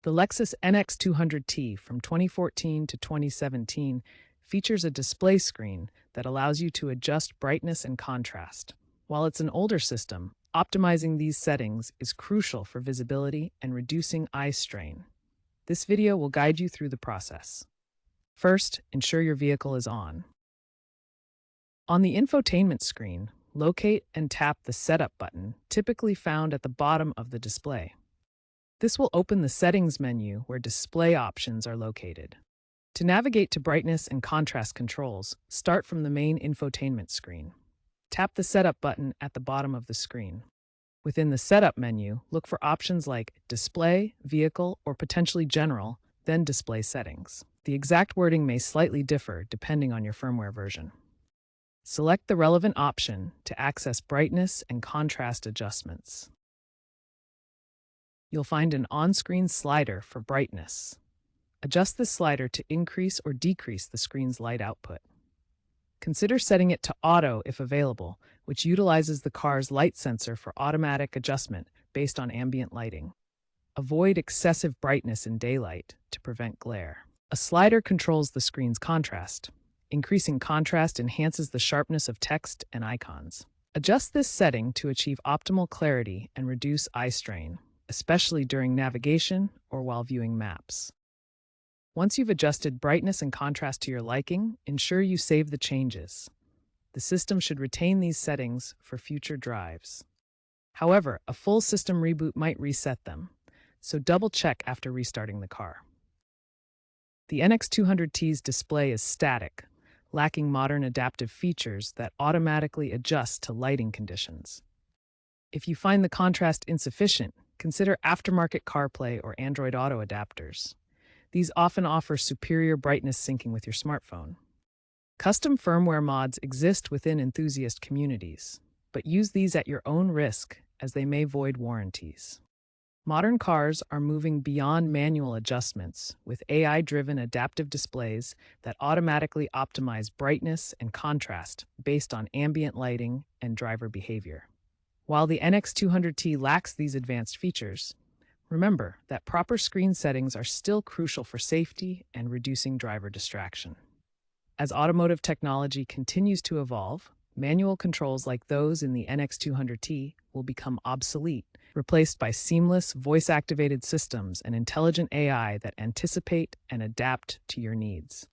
The Lexus NX200t from 2014 to 2017 features a display screen that allows you to adjust brightness and contrast. While it's an older system, optimizing these settings is crucial for visibility and reducing eye strain. This video will guide you through the process. First, ensure your vehicle is on. On the infotainment screen, locate and tap the Setup button, typically found at the bottom of the display. This will open the Settings menu where display options are located. To navigate to brightness and contrast controls, start from the main infotainment screen. Tap the Setup button at the bottom of the screen. Within the Setup menu, look for options like Display, Vehicle, or potentially General, then Display Settings. The exact wording may slightly differ depending on your firmware version. Select the relevant option to access brightness and contrast adjustments. You'll find an on-screen slider for brightness. Adjust this slider to increase or decrease the screen's light output. Consider setting it to Auto if available, which utilizes the car's light sensor for automatic adjustment based on ambient lighting. Avoid excessive brightness in daylight to prevent glare. A slider controls the screen's contrast. Increasing contrast enhances the sharpness of text and icons. Adjust this setting to achieve optimal clarity and reduce eye strain, especially during navigation or while viewing maps. Once you've adjusted brightness and contrast to your liking, ensure you save the changes. The system should retain these settings for future drives. However, a full system reboot might reset them, so double-check after restarting the car. The NX200t's display is static, lacking modern adaptive features that automatically adjust to lighting conditions. If you find the contrast insufficient, consider aftermarket CarPlay or Android Auto adapters. These often offer superior brightness syncing with your smartphone. Custom firmware mods exist within enthusiast communities, but use these at your own risk as they may void warranties. Modern cars are moving beyond manual adjustments with AI-driven adaptive displays that automatically optimize brightness and contrast based on ambient lighting and driver behavior. While the NX200t lacks these advanced features, remember that proper screen settings are still crucial for safety and reducing driver distraction. As automotive technology continues to evolve, manual controls like those in the NX200t will become obsolete, replaced by seamless voice-activated systems and intelligent AI that anticipate and adapt to your needs.